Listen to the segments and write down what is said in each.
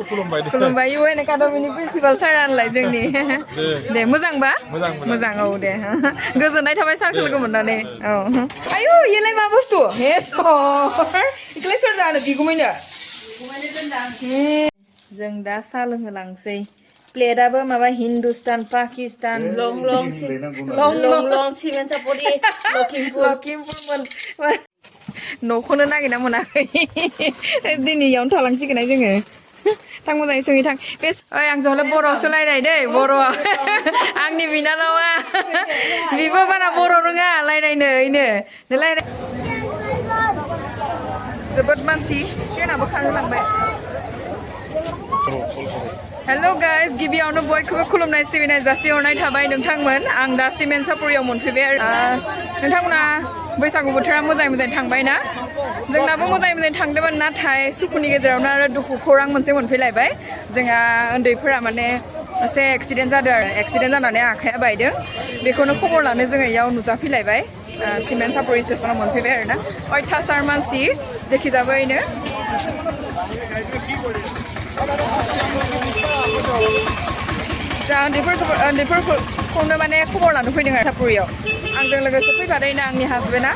खुलुमबाय UN एकाडेमिनि principal सारानलाय जोंनि दे मोजांबा मोजां औ दे गोजोननाय थाबाय सारखौ लोगो मोननानै औ आयु इलाय मा बुस्थु हे सर इखलाय सोर जानो बिगुमैनो जों दा साहा लोंहोलांसै प्लेटआबो माबा हिन्दुस्तान पाकिस्तान लं लं सिमेन्ट सापरि लखिमपुरमोन न'खौनो नागिरना मोनाखै दिनै इयावनो थालांसिगोन जोङो थां मोजाङै सोङै थां बे ओइ आं जहले बर'आवसो रायलाय दै बर'आ आंनि बिनानावा बिबो बारा बर' रोङा रायलायनो इनो रायलाय जोबोद मानसि ट्रेनाबो खारहोलांबाय हेलो गाइस गिबियावनो बयखौबो खुलुमनाय सिबिनाय जासिहरनाय थाबाय नोंथांमोन आं दा सिमेन्ट सापरियाव मोनफैबाय नोंथांमोना बैसागु बोथोरा मोजाङै थांबाय ना जोंनाबो मोजाङै थांदोंमोन नाथाय सुखुनि गेजेरावनो आरो दुखु खौरां मोनसे मोनफैलायबाय जोंहा उन्दैफोरा माने एसे एक्सिडेन्ट जादों आरो एक्सिडेन्ट जानानै आखाइया बायदों बेखौनो खबर लानो जोङो इयाव नुजाफैलायबाय सिमेन्ट सापरि स्टेसनाव मोनफैबाय आरो ना अयथासार मानसि जेखिजाबैनो जा उन्दैफोरखौनो माने खबर लानो फैदों आरो सापरियाव आंजों लोगोसे फैफादोंना आंनि हासबेन्डआ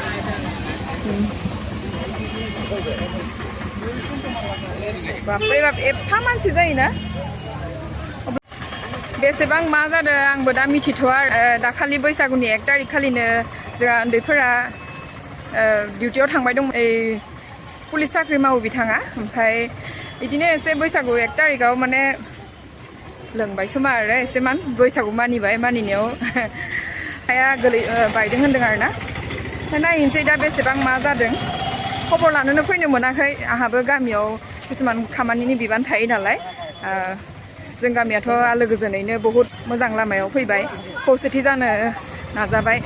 बापरे बाप एफा मानसि जायोना बेसेबां मा जादों आंबो दा मिथिथ'आ दाखालि बैसागुनि 1 तारिख खालिनो जोंहा उन्दैफोरा डिउटियाव थांबाय दं पुलिस साख्रि मावो बिथाङा ओमफ्राय बिदिनो एसे बैसागु 1 तारिखआव माने लोंबाय खोमा आरो एसे बैसागु मानिबाय मानिनायाव आखाइया बायदों होनदों आरो ना नायनोसै दा बेसेबां मा जादों खबर लानोनो फैनो मोनाखै आंहाबो गामियाव किसुमान खामानिनि बिबान थायो नालाय जों गामियाथ' आलो गोजोनैनो बहुद मोजां लामायाव फैबाय खौसेथि जानो नाजाबाय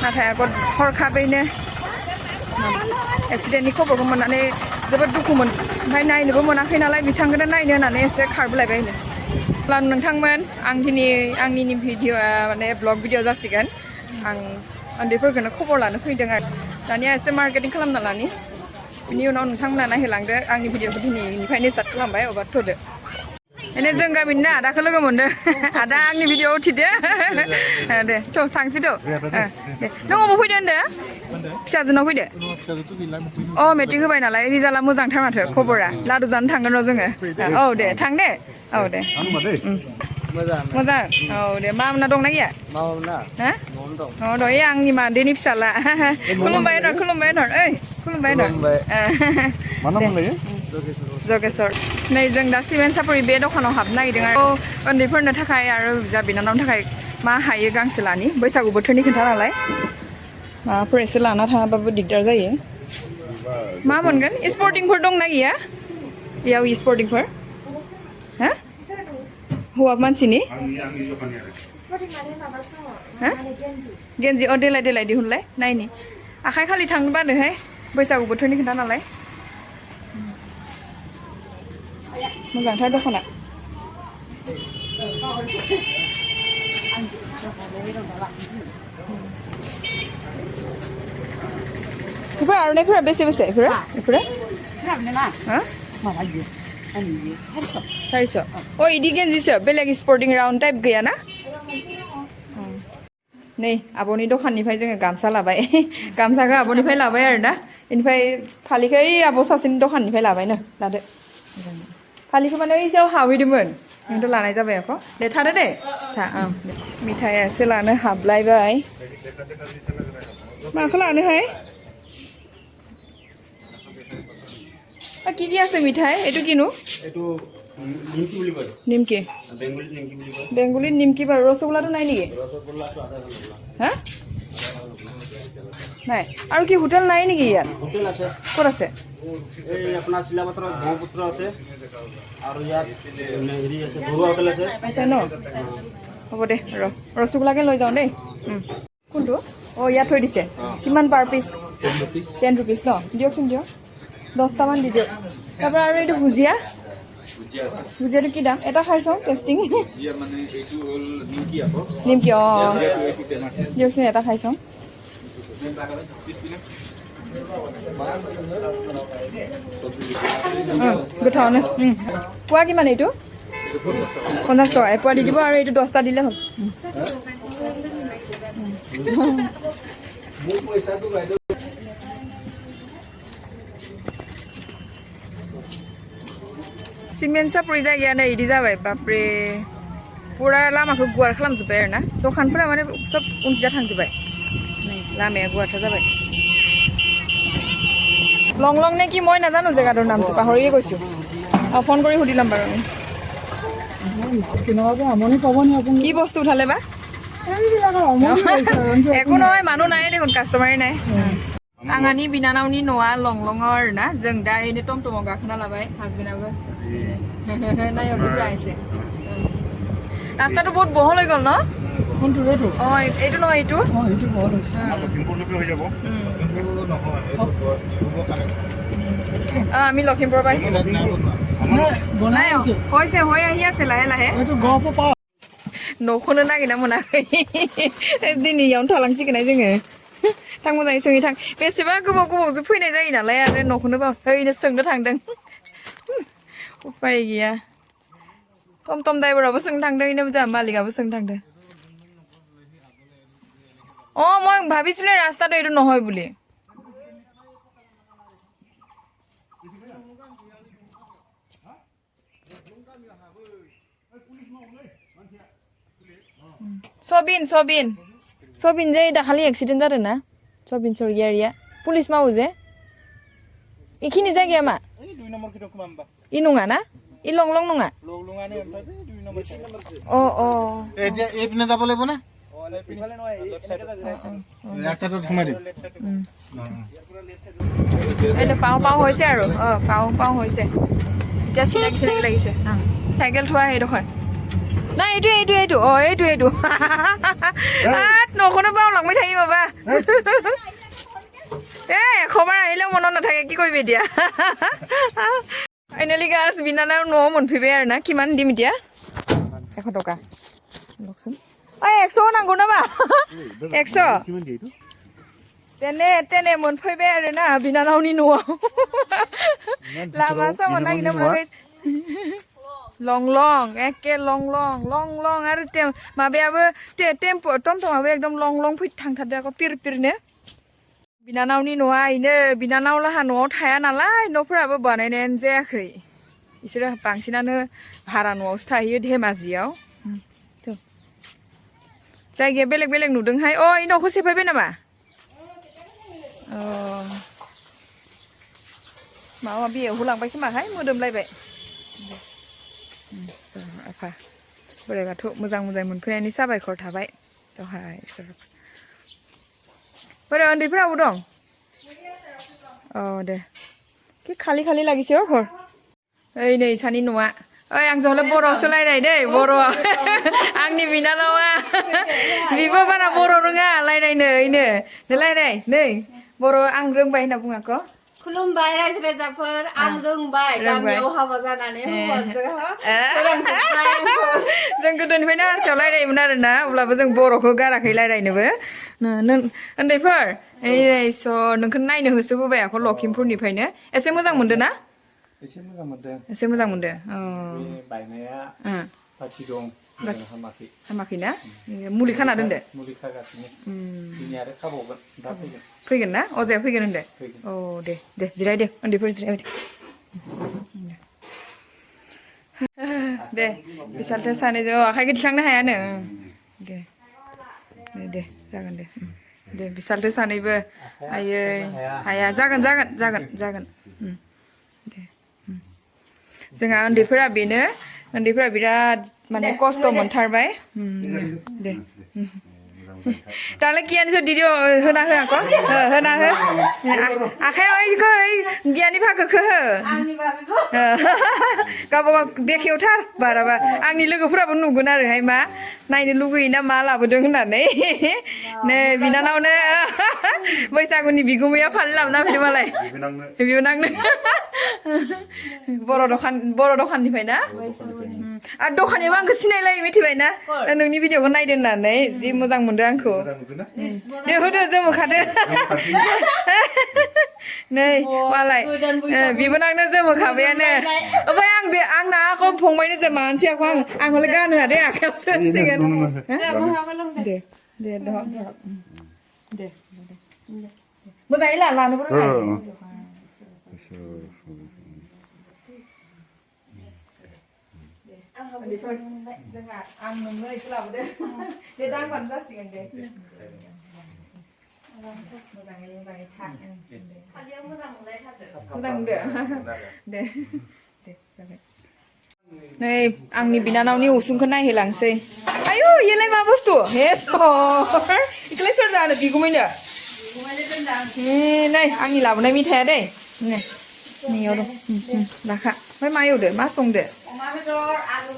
नाथाय आगत हरखाबैनो एक्सिडेन्टनि खबरखौ मोननानै जोबोद दुखुमोन ओमफ्राय नायनोबो मोनाखै नालाय बिथांखौनो नायनो होननानै एसे खारबोलायबाय अब्ला नोंथांमोन आंनि भिडिअ'आ माने ब्लग भिडिअ जासिगोन आं उन्दैफोरखौनो खबर लानो फैदों आरो दानिया एसे मार्केटिं खालामना लानि बिनि उनाव नोंथांमोना नायहोलांदो आंनि भिडिअखौ दिनैनिफ्रायनो स्टार्ट खालामबाय अब्ला थ'दो एने जों गामिनि ना आदाखौ लोगो मोनदों आदा आंनि भिडिअ उथिदो दे थ' थांसै थ' दे नों अबाव फैदो होनदो फिसाजोनाव फैदो अ मेट्रिक होबाय नालाय रिजाल्टआ मोजांथार माथो खबरा लादु जानो थांगोन र' जोङो औ दे थां दे औ दे मोजां औ दे मामोना दंना गैया हा अ दं आंनि मादैनि फिसाला खुलुमबाय होनर ओइ खुलुमबाय होनर जगेस्वर नै जों दा सिमेन्ट सापरि बे दखानाव हाबनो नागिरदों आरो उन्दैफोरनो थाखाय आरो जा बिनानावनि थाखाय मा हायो गांसे लानि बैसागु बोथोरनि खोथा नालाय माबाफोर एसे लाना थाङाबाबो दिगदार जायो मा मोनगोन स्पर्टिंफोर दंना गैया बेयाव स्पर्टिंफोर हा हौवा मानसिनि गेन्जि अ देलाय दिहुनलाय नायनि आखाइ खालि थांनो बादोहाय बैसागु बोथोरनि खोथा नालाय मोजांथार दखाना बेफोर आर'नाइफोरा बेसे बेफोरो सारिस' अ इदि गेन्जिसो बेलेग स्पर्टिं राउन्ड टाइप गैयाना नै आब'नि दखाननिफ्राय जोङो गामसा लाबाय गामसाखौ आब'निफ्राय लाबाय आरो ना बेनिफ्राय फालिखौ ओइ आब' सासेनि दखाननिफ्राय लाबायनो लादो फालिखौ माने ओइसाव हाबहैदोंमोन नोंथ' लानाय जाबाय आख' दे थादो दे था ओं मिथाइया एसे लानो हाबलायबाय माखौ लानोहाय কি কি আছে মিঠাই এইটো কিনো নিমকি বেংগলীত নিমকি বাৰু ৰসগোল্লাটো নাই নেকি হা নাই আৰু কি হোটেল নাই নেকি ইয়াত হোটেল আছে ক'ত আছে এই আপোনাৰ শিলাপত্ৰ ব্ৰহ্মপুত্ৰ আছে আৰু ইয়াত হেৰি আছে বৰুৱা হোটেল আছে আছে ন হ'ব দে ৰসগোল্লাকে লৈ যাওঁ দেই কোনটো অঁ ইয়াত থৈ দিছে কিমান পাৰ পিচ 10 रुपिस ন দিয়কচোন দিয়ক 10টা মান দি দিয়ক তাৰপৰা আৰু এইটো ভুজিয়া ভুজিয়াটো কি দাম এটা খাই চাওঁ টেষ্টিং নিমকি অঁ দিয়কচোন এটা খাই চাওঁ गोथावनो पुवा किमान एटु 50 টাকা পুৱা দি দিব আৰু এইটো 10টা দিলে হ'ল सिमेन्टसा पुरि जायगायानो इदि जाबाय बापरे पुरा लामाखौ गुवार खालामजोब्बाय आरोना दखानफोरा माने सब उनथिजा थांजोब्बाय लामाया गुवारथार जाबाय লং লং নে কি মই নাজানো জেগাটোৰ নামটো পাহৰিয়ে গৈছো ফোন কৰি সুধি ল'ম বাৰু কি বস্তু উঠালে বা একো নহয় মানুহ নাই দেখোন কাষ্টমাৰে নাই आंहानि बिनानावनि न'आ लंलंआव आरोना जों दा एने टमटमाव गाखोना लाबाय हाजबेन्डआबो नायहरदोब्रा एसे रास्ताটো বহুত বহল হৈ গ'ল ন কোনটো এইটো এইটো নহয় এইটো এইটো বহল হৈছে লখিমপুৰলৈকে হৈ যাব আমি লখিমপুৰৰ পৰা আহিছো হৈছে হৈ আহি আছে লাহে লাহে न'खौनो नागिरना मोनाखै दिनै इयावनो थालांसिगोन जोङो थां मोजाङै सोङै थां बेसेबा गोबाव गोबावसो फैनाय जायो नालाय आरो न'खौनो ओरैनो सोंनो थांदों उपाय गैया टम टम ड्राइभाराबो सोंनो थांदों इनो जोंहा मालिकआबो सोंनो थांदों মই ভাবিছিলো ৰাস্তাটো এইটো নহয় বুলি सबिन जे दाखालि एक्सिडेन्ट जादों ना सबिन सरगियारिया पुलिस मावो जे इखिनि जायगाया मा इ नङा ना इ लंलं नङा এইপিনে যাব লাগিব না পাওঁ হৈছে আৰু পাওঁ হৈছে এতিয়া চিনাকি লাগিছে চাইকেল থোৱা সেইডোখৰ নাই এইটো এইটো নখনো বাওঁলাংबाय थायो माबा এশবাৰ আহিলেও মনত নাথাকে কি কৰিবি এতিয়া ফাইনেলি গাছ বিনানাৰ ন'आव मोनफैबाय आरोना কিমান দিম এতিয়া 100 টকা লকচোন 100 नांगौ नामा 100 তেনে मोनफैबाय आरोना बिनानावनि न'आव लामा सामा नागिरना मोनाखै लंलं एके लंलं आरो माबायाबो टेम्पो टमटमाबो एकदम लंलं थांथारदो आको पिरनो बिनानावनि न'आ इनो बिनानाव लाहा न'आव थाया नालाय न'फोराबो बानायनायानो जायाखै इसोरो बांसिनानो भारा न'आवसो थाहैयो धेमाजियाव जायगाया बेलेग बेलेग नुदोंहाय इ न'खौ सेफायबाय नामा माबा माबि होलांबाय खोमाहाय मोदोमलायबाय आफा बोराइ बाथौ मोजां मोनफैनायनि साबायखर थाबाय दहाय बोराइ उन्दैफोराबो दं दे कि खालि लागिसे घर ओइ नै सानि न'आ आं जहले बर'आवसो रायलाय दै बर' आंनि बिनानावा बिबो बारा बर' रोङा रायलायनो इनो रायलाय नै बर' आं रोंबाय होनना बुङाखौ खुलुमबाय रायजो राजाफोर आं रोंबाय गामियाव हाबा जानानै जों गोदोनिफ्रायनो हारसायाव रायलायोमोन आरोना अब्लाबो जों बर'खौ गाराखै रायलायनोबो उन्दैफोर नोंखौ नायनो होसोबोबाय आखौ लखिमपुरनिफ्रायनो एसे मोजां मोनदों ना एसे मोजां मोनदों बायनाया बाखि दं हामाखै ना मुलि खाना दोनदो मुलि खागासिनो दिनै आरो खाबावगोन दा फैगोन ना अजाया फैगोन होनदो दे जिरायदो उन्दैफोर जिरायदो दे बिसालथे सानैजों आखाइखौ थिखांनो हायानो दे जागोन दे बिसालथे सानैबो आयै हाया जागोन दे जोंहा उन्दैफोरा बिराद माने खस्थ' मोनथारबाय दे दालाय गियानसो दिदिअ होना हो आको होना हो आखायाव गियाननि भागोखौ हो गावबा बेखेवथार बाराबा आंनि लोगोफोराबो नुगोन आरोहाय मा नायनो लुगैयो ना मा लाबोदों होननानै नै बिनानावनो बैसागुनि बिगुमैया फालि लाबोना फैदों मालाय बिबोनांनो बर' दखाननिफ्राय ना आरो दखानियाबो आंखौ सिनायलायो मिथिबायना नोंनि भिडिअखौ नायदों होननानै जि मोजां मोनदों आंखौ दे होदो जोमोखादो नै मालाय बेबो नांनो जोमोखाबायानो ओमफ्राय आंना आखौ फंबायनो जों मानसि आखौ आं हले गानो दे आखायाव सोसिगोन दे दे दे मोजाङै लानोबो रोङा जोंहा आं नोंनो इखौ लाबोदो दे दांबानो जासिगोन दे मोजाङै था खालियाव मोजां मोनलायथारदो मोजां दे दे दे जाबाय नै आंनि बिनानावनि उसुंखौ नायहोलांसै आयु इयालाय मा बुस्थु हे सर इखौलाय सोर जानो बिगुमैनो नै आंनि लाबोनाय मिथाइया दै नै नैयाव दं लाखा ओमफ्राय मा एवदो मा संदो अमा बेदर आलु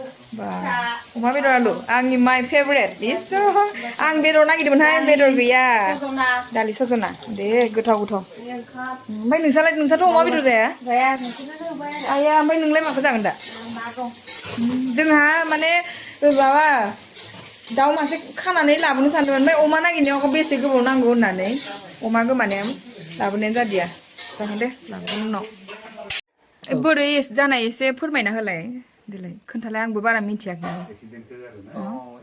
अमा बेदर आलु आंनि माइ फेभरेट इसोर आं बेदर नागिरदोंमोनहाय बेदर गैया सजना दालि सजना दे गोथाव गोथाव ओंखाम ओमफ्राय नोंसाथ' अमा बेदर जाया जाया नोंसोरनो होबाय आया ओमफ्राय नोंलाय माखौ जागोन दा मा दं जोंहा माने माबा दाउ मासे खानानै लाबोनो सानदोंमोन ओमफ्राय अमा नागिरनायाव बेसे गोबाव नांगौ होननानै अमा गोमानाया लाबोनायानो जादिया जागोन दे लाबोगोन उनाव बोरै जानाय एसे फोरमायना होलाय देलाय खोन्थालाय आंबो बारा मिथियाखै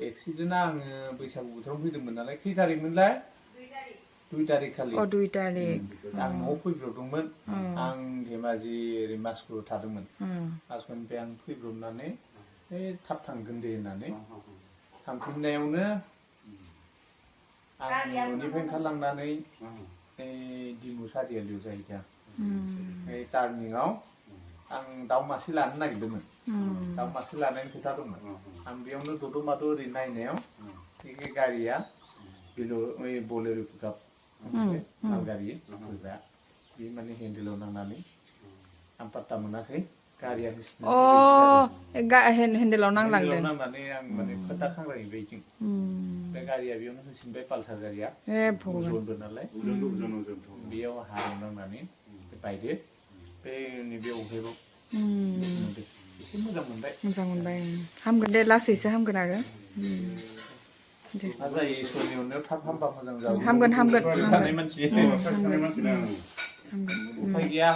एक्सिडेन्टआ आङो बैसागु बोथोराव फैदोंमोन नालाय खै थारिखमोनलाय 2 तारिख खालि 2 तारिख आं न'आव फैब्रबदोंमोन आं धेमाजि ओरै मासखौ थादोंमोन मासखौनिफ्राय आं फैब्रबनानै थाब थांगोन दे होननानै थांफिननायावनो आं न'निफ्राय ओंखारलांनानै दिमु सारियालियाव जाहैदों टार्निंआव आं दाउ मासे लानो नागिरदोंमोन दाउ मासे लानायनि खोथा दंमोन आं बेयावनो दद' माद' ओरै नायनायाव बे गारिया बलेर' पिकआप मोनसे माल गारि फैग्रा बे माने हेन्देलाव नांनानै आं पात्ता मोनासै गारिया हेन्देलाव नांलांदों नांनानै आं माने खोथा खांरायबाय जों बे गारिया बेयावनो होसिनबाय पालसार गारिया जनबो नालाय बेयाव हाजों नांनानै बायदो बे नैबे अफेराव एसे मोजां मोनबाय हामगोन दे लासैसो हामगोन आरो मा जायो इसोरनि अननायाव थाब हामबा मोजां जागोन हामगोन थानाय मानसि उफाय गैया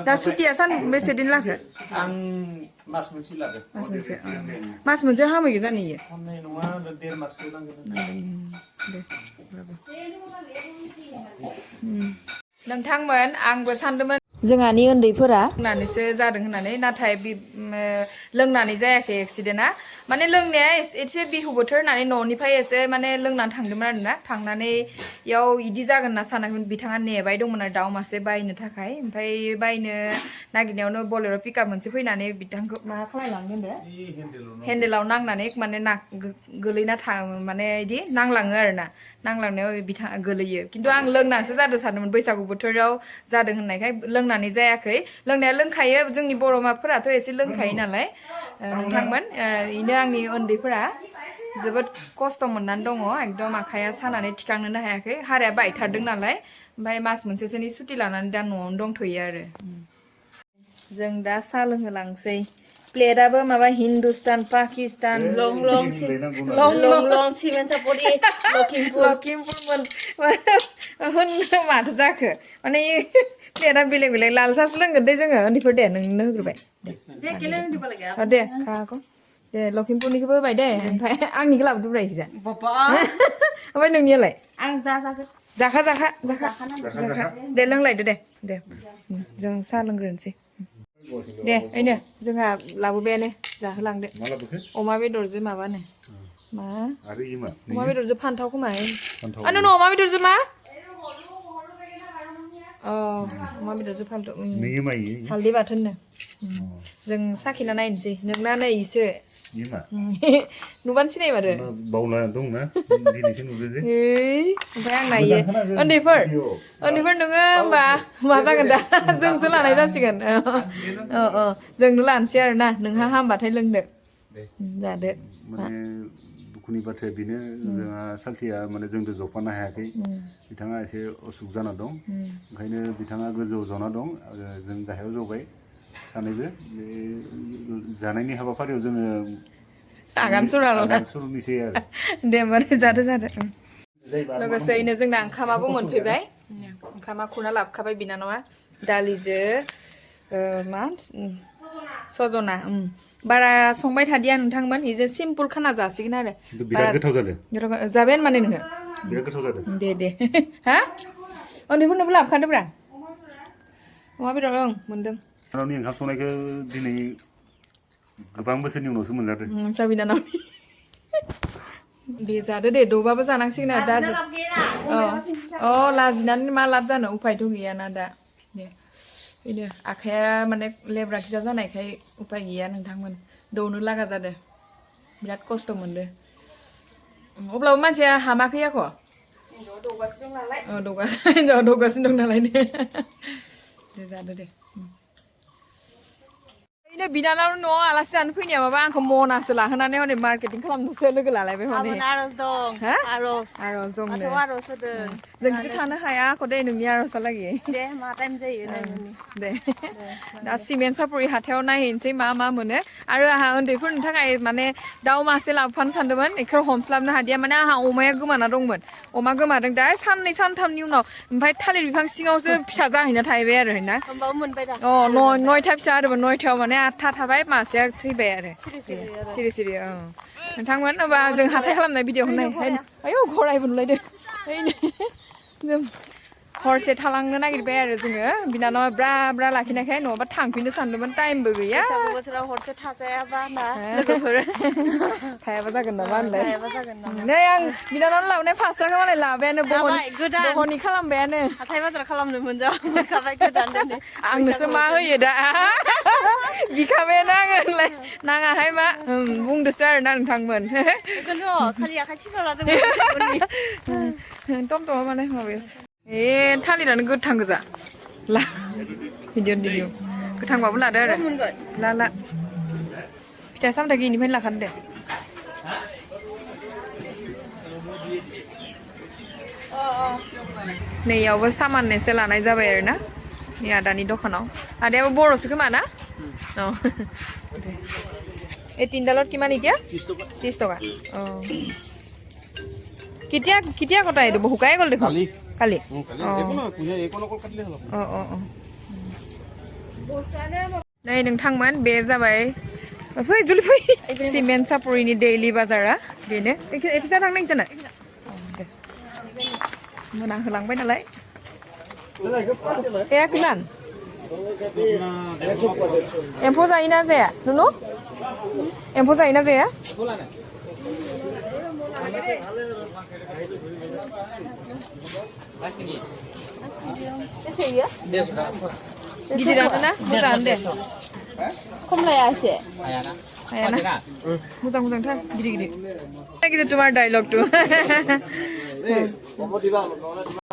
दा सुटिया बेसे दिन लाखो आं मास मोनसे लादों मास मोनसे हामहैगोन जानो इयो हामनाय नङा 1.5 माससो नांगोन नोंथांमोन आंबो सानदोंमोन जोंहानि उन्दैफोरा लोंनानैसो जादों होननानै नाथाय लोंनानै जायाखै एक्सिडेन्टआ माने लोंनाया एसे बिहु बोथोर होननानै न'निफ्राय एसे माने लोंनानै थांदोंमोन आरोना थांनानै इयाव इदि जागोन होनना सानाखैमोन बिथाङा नेबाय दंमोन आरो दाउ मासे बायनो थाखाय ओमफ्राय बायनो नागिरनायावनो बलेर' पिकआप मोनसे फैनानै बिथांखौ मा खालामलांनो होनदो हेन्देलाव नांनानै माने गोलैना माने इदि नांलाङो आरोना नांलांनायाव बिथाङा गोलैयो खिन्थु आं लोंनानैसो जादों सानदोंमोन बैसागु बोथोराव जादों होननायखाय लोंनानै जायाखै लोंनाया लोंखायो जोंनि बर' माफोराथ' एसे लोंखायो नालाय नोंथांमोन इनो आंनि उन्दैफोरा जोबोद खस्थ' मोननानै दङ एकदम आखाइया सानानै थिखांनोनो हायाखै हाराया बायथारदों नालाय ओमफ्राय मास मोनसेसोनि सुटि लानानै दा न'आवनो दंथ'यो आरो जों दा साहा लोंहोलांसै प्लेटआबो माबा हिन्दुस्तान पाकिस्तान लं सिमेन्ट सापरि लखिमपुरमोन होननो माथो जाखो माने प्लेटआ बेलेग बेलेग लाल साहासो लोंगोन दे जोङो उन्दैफोर दे नोंनो होग्रोबाय दे खाखौ दे लखिमपुरनिखौबो होबाय दे ओमफ्राय आंनिखौ लाबोदोब्रा इखिजा ओमफ्राय नोंनियालाय आं जागोन जाखा दे लोंलायदो दे जों साहा लोंग्रोनोसै दे ओइनो जोंहा लाबोबायानो जाहोलांदो अमा बेदरजों माबानो मा अमा बेदरजों फान्थाव खोमा नों अमा बेदरजों मा अमा बेदरजों फान्थाव हालदै बाथोननो जों साखिना नायनोसै नोंना नै इसे नुबानो सिनाय माथो बावना दंना दिनैसो नुदो जे ओमफ्राय आं नायो उन्दैफोर नोङो होमबा मा जागोन दा जोंसो लानाय जासिगोन जोंनो लानोसै आरो ना नोंहा हामबाथाय लोंदो जादो माने दुखुनि बाथ्राया बेनो जोंहा सालथिया माने जोंजों जफानो हायाखै बिथाङा एसे असुख जाना दं ओंखायनो बिथाङा गोजौआव जना दं जों गाहायाव जबाय सानैबो बे जानायनि हाबाफारियाव जोङो आगान सुराल आगान सुरनिसै आरो दे होमबालाय जादो लोगोसेयैनो जोंना ओंखामाबो मोनफैबाय ओंखामा खुरना लाबोखाबाय बिनानावा दालिजो मा सजना बारा संबाय थादिया नोंथांमोन इजे सिम्पोल खाना जासिगोन आरो बिराद गोथाव जादों जाबायानो माने नोङो बिराद गोथाव जादों दे हा उन्दैफोरनोबो लाबोखादोब्रा अमा बेदर मोनदों बिनानावनि ओंखाम संनायखौ दिनै गोबां बोसोरनि उनावसो मोनजादों नोंसा बिनानावनि दे जादो दे दौबाबो जानांसिगोन आरो दा अ लाजिनानै मा लाब जानो उफायथ' गैयाना दा दे बेनो आखाइया माने लेब्रा खिजा जानायखाय उफाय गैया नोंथांमोन दौनो लागा जादो बिराद खस्थ' मोनदो अब्लाबो मानसिया हामाखै आख' दौगासिनो दं नालाय दे जादो दे ओरैनो बिनानाव न'आव आलासि जानो फैनाया माबा आंखौ मनासो लाहोनानै हनै मार्केटिं खालामनोसो लोगो लालायबाय हनै आर'ज दं हा आर'ज दंनो आर'ज होदों जों बिदि थानो हाया आख' दे नोंनि आर'जहालागै दे मा टाइम जायो नायनानै दे दा सिमेन्ट सापरि हाथायाव नायहैनोसै मा मोनो आरो आंहा उन्दैफोरनि थाखाय माने दाउ मासे लाबोफानो सानदोंमोन बेखौ हमस्लाबनो हादिया माने आंहा अमाया गोमाना दंमोन अमा गोमादों दा साननै सानथामनि उनाव ओमफ्राय थालिर बिफां सिङावसो फिसा जाहैना थाहैबाय आरो ना होमबाबो मोनबाय दा नयथा फिसा आरोमोन नयथायाव माने 8था थाबाय मासेया थैबाय आरो सिरि नोंथांमोन होनबा जों हाथाय खालामनाय भिडिअ नाय आयौ गरायबो नुलायदो जों हरसे थालांनो नागिरबाय आरो जोङो बिनानावा ब्रा लाखिनायखाय नङाबा थांफिननो सानदोंमोन टाइमबो गैया बैसागु बोथोराव हरसे थाजायाबा ना लोगोफोर थायाबा जागोन नामा होनलाय थायाबा जागोन नामा नै आं बिनानावनो लाबोनाय फास्राखौ मालाय लाबायानो बहननि खालामबायानो हाथाय बाजार खालामनो मोनखाबाय गोदान दिनै आंनोसो मा होयो दा बिखाबायानो आङो होनलाय नाङाहाय मा बुंदोसो आरोना नोंथांमोन बेखौनोथ' खालि आखाइ थिखांना जों टमटमा माने माबायासो थालिरानो गोथां गोजा ला भिडिअ गोथांबाबो लादो आरो ला फिथाइ सामथाइ गैयिनिफ्रायनो लाखादो दे नैयावबो सामान एसे लानाय जाबाय आरो ना नै आदानि दखानाव आदायाबो बर'सो खोमा ना এই তিনডালত কিমান এতিয়া 30 টকা কেতিয়া কটা এইটো শুকাই গ'ল দেখোন কালি नै नोंथांमोन बे जाबाय फै जुलि फै सिमेन्ट सापरिनि दैलि बाजारा बेनो एखिजा थांनाय जाना मोना होलांबाय नालाय किमान एम्फौ जायोना जाया नुनु एम्फौ जायोना जाया गिदिरानो ना मोजाङानो दे खमलाया एसे हायाना मोजांथार गिदिर তোমাৰ डायलगটো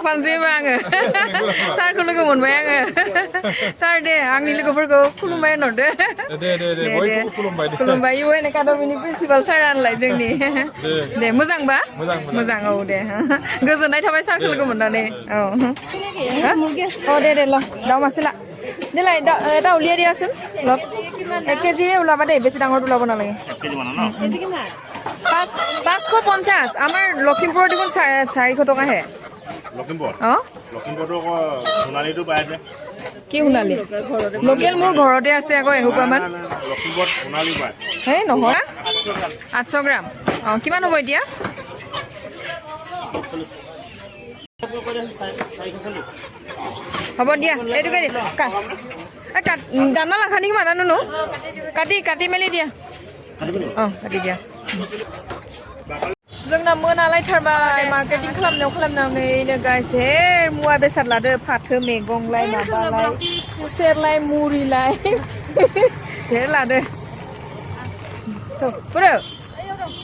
फानसैबो आङो सारखौ लोगो मोनबाय आङो सार दे आंनि लोगोफोरखौ खुलुमबाय होनहरदो दे खुलुमबाय इउ एन एकाडेमिनि प्रिन्सिपाल सारा होनलाय जोंनि दे मोजांबा मोजां औ दे गोजोननाय थाबाय सारखौ लोगो मोननानै औ दे ल दाउ मासे ला देलाय এটা উলিয়াই দিয়াচোন অলপ 1 কেজিৰে ওলাবা দেই বেছি ডাঙৰ ওলাব নালাগে 550 আমাৰ লখিমপুৰৰ দেখোন 400 টকাহে লখিমপুৰ অঁ লখিমপুৰটো সোণালীটো পাই আছে কি সোণালী লোকেল মোৰ ঘৰতে আছে আকৌ এসোপামান লখিমপুৰত সোণালী পায় হে নহয় 800 গ্ৰাম অঁ কিমান হ'ব এতিয়া হ'ব দিয়া এইটোকে দি দানা লাখানি কিমান আনো কাটি মেলি দিয়া অঁ কাটি দিয়া जोंना मोनालायथारबाय मार्केटिं खालामनायावनो गाइस धेर मुवा बेसाद लादो फाथो मैगंलाय माबालाय खुसेरलाय मुरिलाय धेर लादो बोरो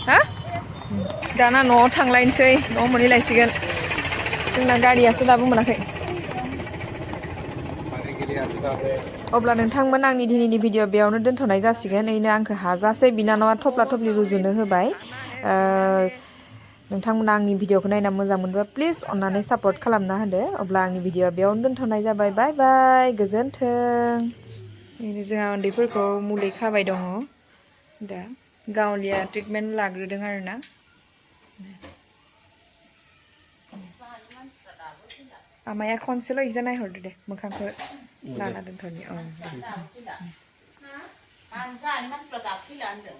हा दाना न'आव थांलायनोसै न'आव मोनहैलायसिगोन जोंना गारियासो दाबो मोनाखै अब्ला नोंथांमोन आंनि दिनैनि भिडिअ बेयावनो दोनथ'नाय जासिगोन ओरैनो आंखौ हाजासे बिनानावा थफ्ला थफ्लि रुजुनो होबाय नोंथांमोना आंनि भिडिअखौ नायना मोजां मोनबा प्लिज अन्नानै सापर्ट खालामना होदो अब्ला आंनि भिडिअ बेयावनो दोनथ'नाय जाबाय बाय बाय गोजोन्थों जोंहा उन्दैफोरखौ मुलि खाबाय दङ दा गावलिया ट्रिटमेन्ट लाग्रोदों आरो ना आमाया खनसेल' इजा नायहरदो दे मोखांखौ लाना दोनथ'नि औ दे मानसिफ्रा गाबफैला होनदों